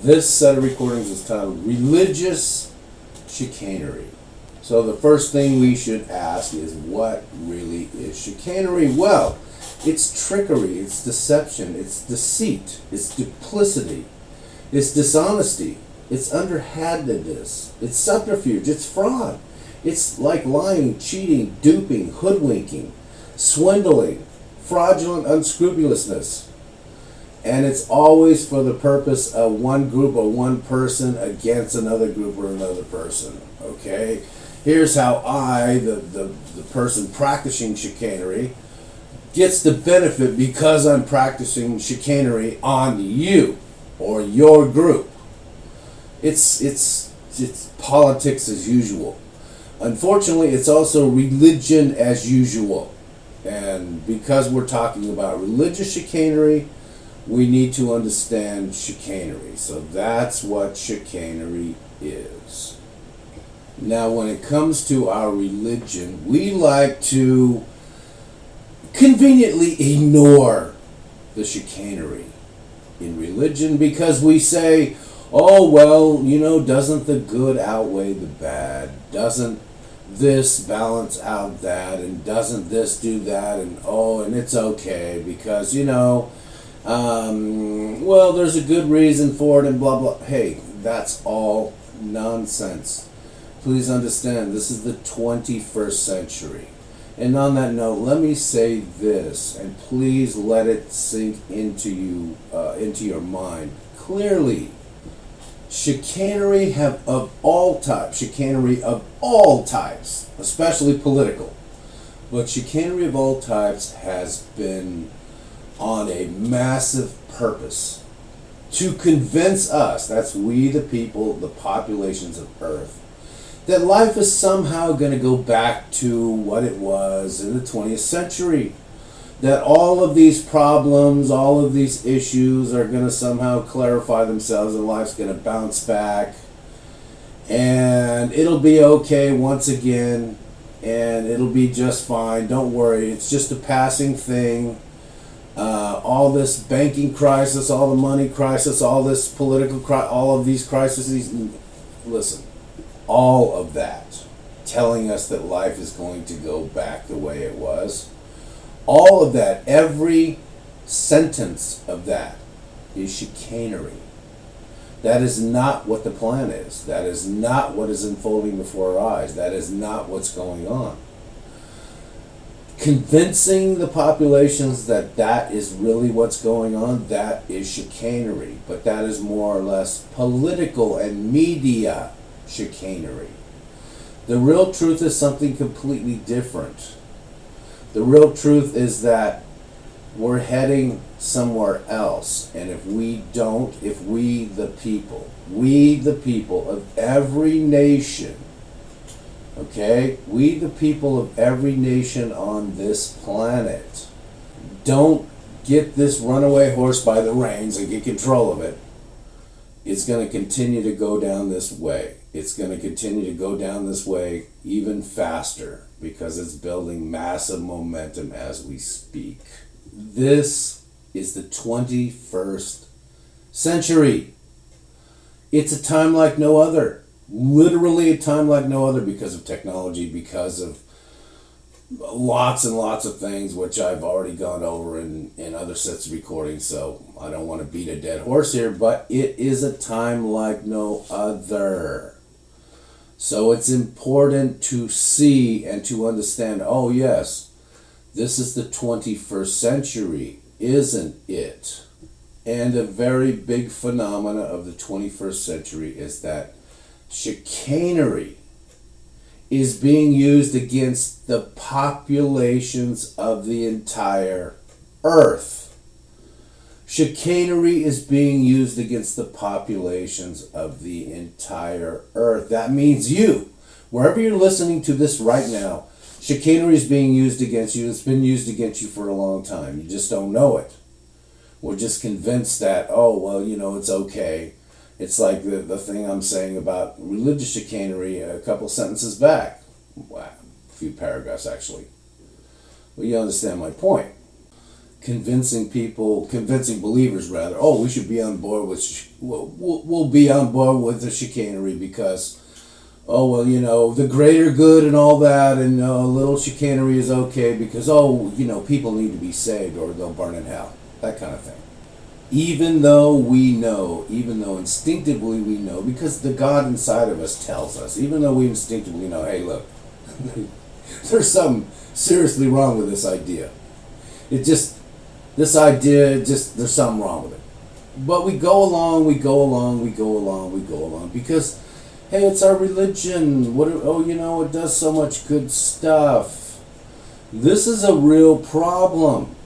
This set of recordings is titled Religious Chicanery. So the first thing we should ask is, what really is chicanery? Well, it's trickery, it's deception, it's deceit, it's duplicity, it's dishonesty, it's underhandedness, it's subterfuge, it's fraud. It's like lying, cheating, duping, hoodwinking, swindling, fraudulent unscrupulousness. And it's always for the purpose of one group or one person against another group or another person. Okay? Here's how I, the person practicing chicanery, gets the benefit because I'm practicing chicanery on you or your group. It's politics as usual. Unfortunately, it's also religion as usual. And because we're talking about religious chicanery, we need to understand chicanery. So that's what chicanery is. Now, when it comes to our religion, we like to conveniently ignore the chicanery in religion because we say, oh, well, doesn't the good outweigh the bad? Doesn't this balance out that? And doesn't this do that? And it's okay because, well, there's a good reason for it and blah, blah. Hey, that's all nonsense. Please understand, this is the 21st century. And on that note, let me say this, and please let it sink into you, into your mind clearly. Chicanery of all types, especially political, but chicanery of all types has been on a massive purpose to convince us, that's we the people, the populations of Earth, that life is somehow going to go back to what it was in the 20th century. That all of these problems, all of these issues are going to somehow clarify themselves and life's going to bounce back. And it'll be okay once again. And it'll be just fine. Don't worry. It's just a passing thing. All this banking crisis, all the money crisis, all this political crisis, all of these crises. Listen. All of that telling us that life is going to go back the way it was. All of that, every sentence of that is chicanery. That is not what the plan is. That is not what is unfolding before our eyes. That is not what's going on. Convincing the populations that that is really what's going on, that is chicanery. But that is more or less political and media chicanery. The real truth is something completely different. The real truth is that we're heading somewhere else, and if we the people of every nation, okay, we the people of every nation on this planet, don't get this runaway horse by the reins and get control of it, it's going to continue to go down this way. It's going to continue to go down this way even faster because it's building massive momentum as we speak. This is the 21st century. It's a time like no other. Literally a time like no other because of technology, because of lots and lots of things which I've already gone over in other sets of recordings, so I don't want to beat a dead horse here, but it is a time like no other. So it's important to see and to understand, oh yes, this is the 21st century, isn't it? And a very big phenomena of the 21st century is that chicanery is being used against the populations of the entire Earth. Chicanery is being used against the populations of the entire Earth. That means you. Wherever you're listening to this right now, chicanery is being used against you. It's been used against you for a long time. You just don't know it. We're just convinced that, oh, well, it's okay. It's like the thing I'm saying about religious chicanery a couple sentences back. Wow, a few paragraphs, actually. Well, you understand my point. convincing believers rather, oh, we should be on board with, we'll be on board with the chicanery because, oh, well, the greater good and all that, and a little chicanery is okay because, oh, people need to be saved or they'll burn in hell. That kind of thing. Even though instinctively we know, because the God inside of us tells us, even though we instinctively know, hey, look, there's something seriously wrong with this idea. There's something wrong with it. But we go along because, hey, it's our religion. It does so much good stuff. This is a real problem.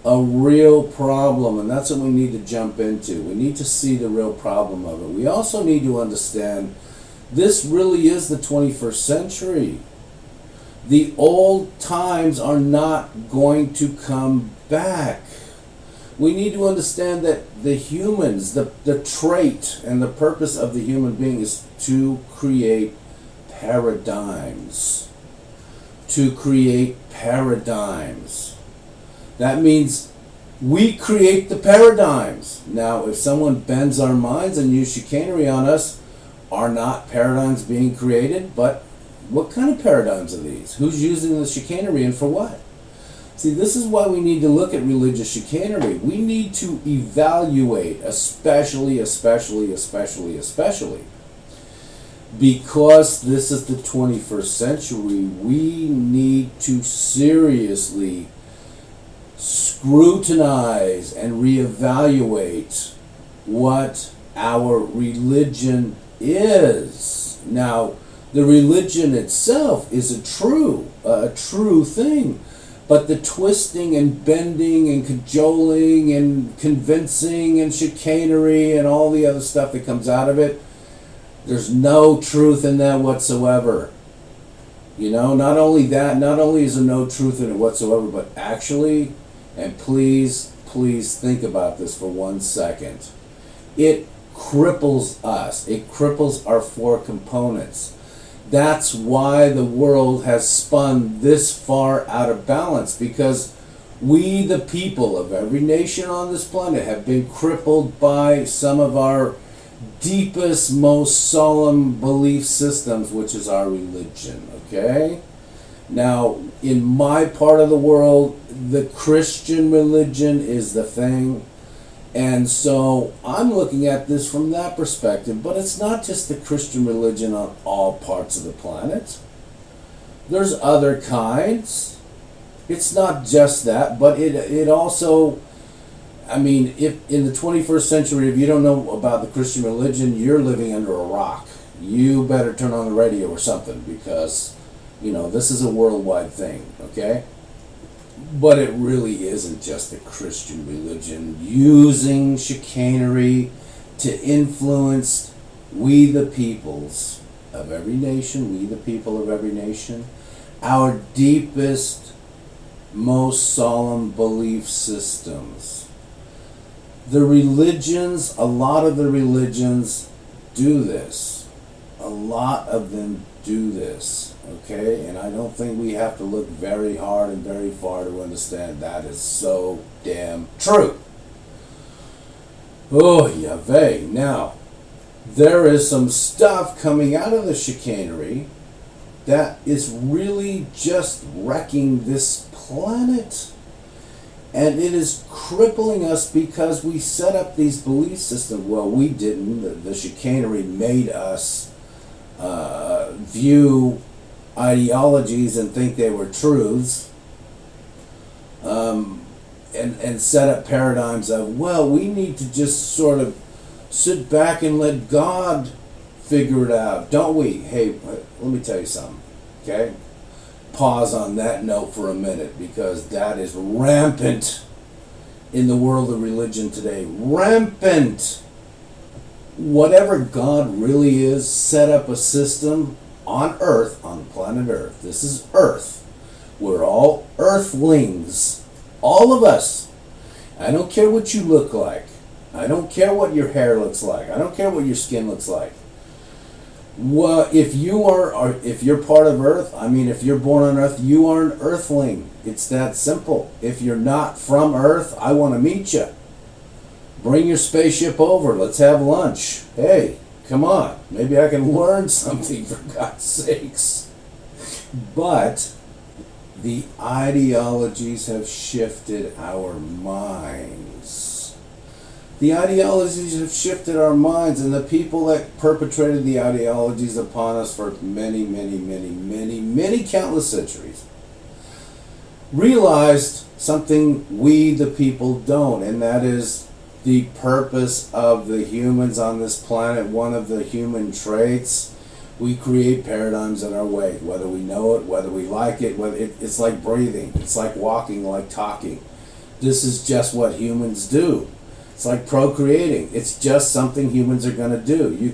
And that's what we need to jump into. We need to see the real problem of it. We also need to understand this really is the 21st century. The old times are not going to come back. We need to understand that the humans, the trait and the purpose of the human being is to create paradigms. That means we create the paradigms. Now, if someone bends our minds and use chicanery on us, are not paradigms being created? But what kind of paradigms are these? Who's using the chicanery and for what? See, this is why we need to look at religious chicanery. We need to evaluate, especially, because this is the 21st century, we need to seriously scrutinize and reevaluate what our religion is. Now, the religion itself is a true thing, but the twisting and bending and cajoling and convincing and chicanery and all the other stuff that comes out of it, there's no truth in that whatsoever. Not only is there no truth in it whatsoever, but actually, and please think about this for 1 second, it cripples us. It cripples our 4 components. That's why the world has spun this far out of balance, because we, the people of every nation on this planet, have been crippled by some of our deepest, most solemn belief systems, which is our religion, okay? Now, in my part of the world, the Christian religion is the thing. And so I'm looking at this from that perspective, but it's not just the Christian religion on all parts of the planet. There's other kinds. It's not just that, but it also, if in the 21st century, if you don't know about the Christian religion, you're living under a rock. You better turn on the radio or something, because, this is a worldwide thing, okay? But it really isn't just the Christian religion using chicanery to influence we the peoples of every nation, our deepest, most solemn belief systems. A lot of the religions do this. A lot of them do this. Okay, and I don't think we have to look very hard and very far to understand that is so damn true. Oh, Yahweh. Now, there is some stuff coming out of the chicanery that is really just wrecking this planet. And it is crippling us because we set up these belief systems. Well, we didn't. The chicanery made us view ideologies and think they were truths, and set up paradigms of, well, we need to just sort of sit back and let God figure it out, don't we? Hey, let me tell you something, okay? Pause on that note for a minute, because that is rampant in the world of religion today. Rampant. Whatever God really is, set up a system on Earth, on planet Earth. This is Earth. We're all Earthlings. All of us. I don't care what you look like. I don't care what your hair looks like. I don't care what your skin looks like. Well, if you're part of Earth, I mean, if you're born on Earth, you are an Earthling. It's that simple. If you're not from Earth, I want to meet you. Bring your spaceship over. Let's have lunch. Hey, come on. Maybe I can learn something, for God's sakes. But the ideologies have shifted our minds. The ideologies have shifted our minds, and the people that perpetrated the ideologies upon us for many, many, many, many, many countless centuries realized something we, the people, don't, and that is the purpose of the humans on this planet. One of the human traits, we create paradigms in our way, whether we know it, whether we like it, it's like breathing, it's like walking, like talking. This is just what humans do. It's like procreating. It's just something humans are going to do. You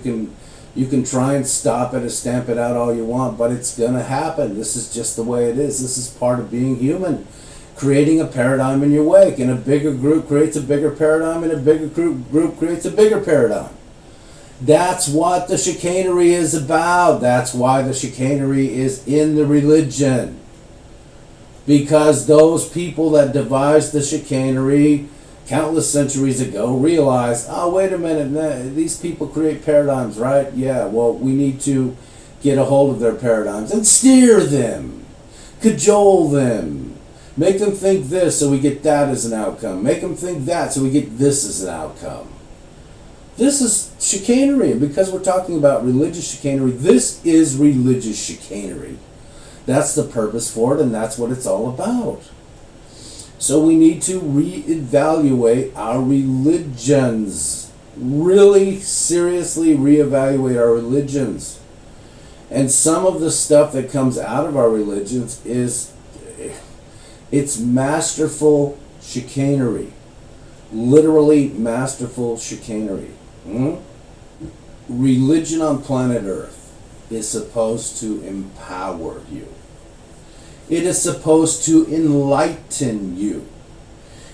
can try and stop it or stamp it out all you want, but it's going to happen. This is just the way it is. This is part of being human. Creating a paradigm in your wake, and a bigger group creates a bigger paradigm, and a bigger group creates a bigger paradigm. That's what the chicanery is about. That's why the chicanery is in the religion. Because those people that devised the chicanery countless centuries ago realized, oh, wait a minute, these people create paradigms, right? Yeah, well, we need to get a hold of their paradigms and steer them, cajole them, make them think this so we get that as an outcome, make them think that so we get this as an outcome. This is chicanery, and because we're talking about religious chicanery, this is religious chicanery. That's the purpose for it, and that's what it's all about. So we need to reevaluate our religions. Really seriously reevaluate our religions. And some of the stuff that comes out of our religions it's masterful chicanery. Literally masterful chicanery. Religion on planet Earth is supposed to empower you. It is supposed to enlighten you.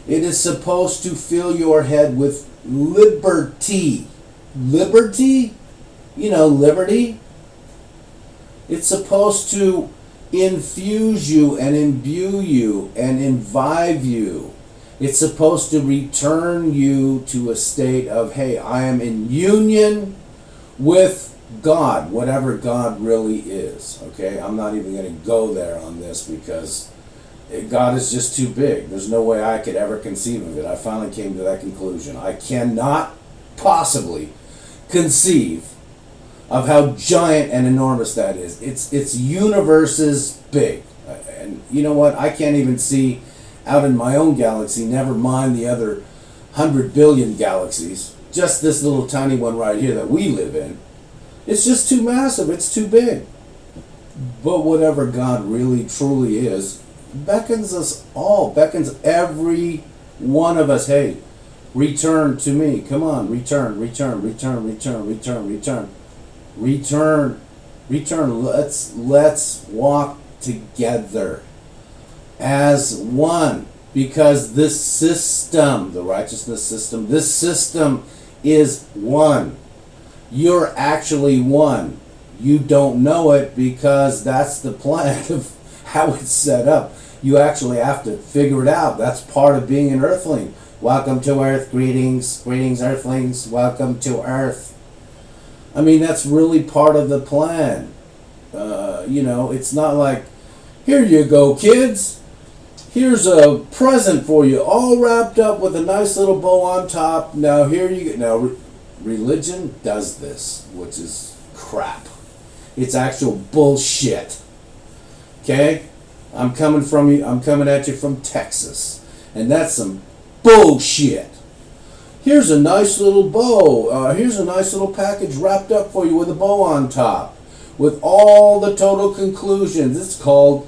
It is supposed to fill your head with liberty. Liberty? You know, liberty? It's supposed to infuse you and imbue you and imbibe you. It's supposed to return you to a state of, hey, I am in union with God, whatever God really is. Okay, I'm not even going to go there on this because God is just too big. There's no way I could ever conceive of it. I finally came to that conclusion. I cannot possibly conceive of how giant and enormous that is. It's universes big. And you know what? I can't even see out in my own galaxy, never mind the other 100 billion galaxies. Just this little tiny one right here that we live in. It's just too massive. It's too big. But whatever God really truly is, beckons us all, beckons every one of us. Hey, return to me. Come on, return. Let's walk together as one. Because this system, the righteousness system, this system is one. You're actually one. You don't know it because that's the plan of how it's set up. You actually have to figure it out. That's part of being an earthling. Welcome to Earth. Greetings, earthlings. Welcome to Earth. I mean, that's really part of the plan. It's not like, here you go, kids. Here's a present for you, all wrapped up with a nice little bow on top. Now here you go. Now, religion does this, which is crap. It's actual bullshit. Okay? I'm coming at you from Texas. And that's some bullshit. Here's a nice little bow. Here's a nice little package wrapped up for you with a bow on top. With all the total conclusions. It's called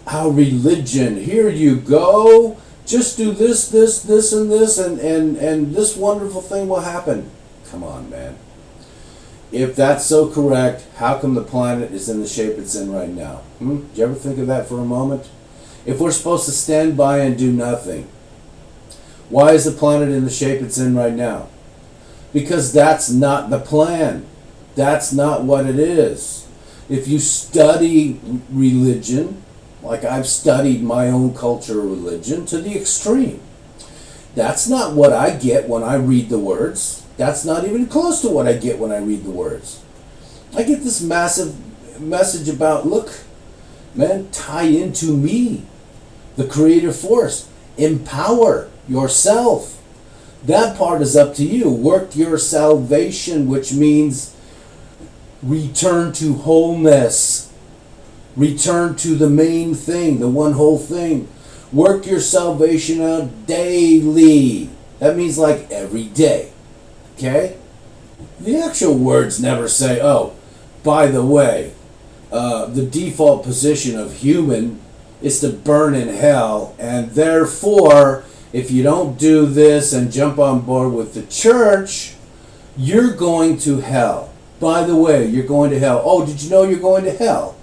our religion. Here you go. Just do this, and this, and this wonderful thing will happen. Come on, man. If that's so correct, how come the planet is in the shape it's in right now? Did you ever think of that for a moment? If we're supposed to stand by and do nothing, why is the planet in the shape it's in right now? Because that's not the plan. That's not what it is. If you study religion, like I've studied my own culture of religion to the extreme, that's not what I get when I read the words. That's not even close to what I get when I read the words. I get this massive message about, look, man, tie into me, the creative force. Empower yourself. That part is up to you. Work your salvation, which means return to wholeness. Return to the main thing, the one whole thing. Work your salvation out daily. That means like every day. Okay? The actual words never say, oh, by the way, the default position of human is to burn in hell, and therefore, if you don't do this and jump on board with the church, you're going to hell. By the way, you're going to hell. Oh, did you know you're going to hell?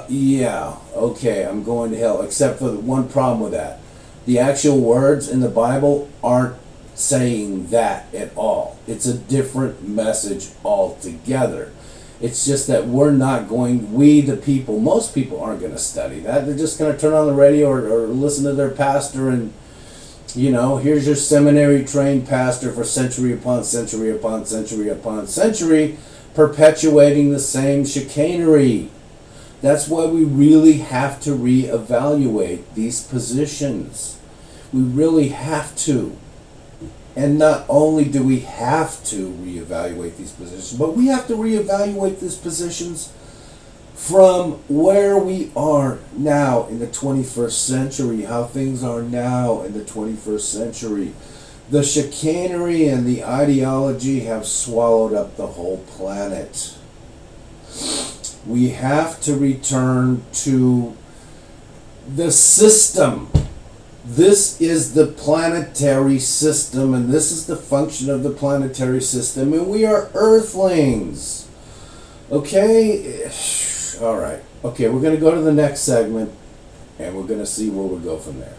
Yeah, okay, I'm going to hell, except for the one problem with that. The actual words in the Bible aren't saying that at all. It's a different message altogether. It's just that we the people, most people aren't going to study that. They're just going to turn on the radio or listen to their pastor and, here's your seminary trained pastor for century upon century upon century upon century, perpetuating the same chicanery. That's why we really have to reevaluate these positions. We really have to. And not only do we have to reevaluate these positions, but we have to reevaluate these positions from where we are now in the 21st century, how things are now in the 21st century. The chicanery and the ideology have swallowed up the whole planet. We have to return to the system. This is the planetary system, and this is the function of the planetary system, and we are earthlings. Okay? All right. Okay, we're going to go to the next segment, and we're going to see where we go from there.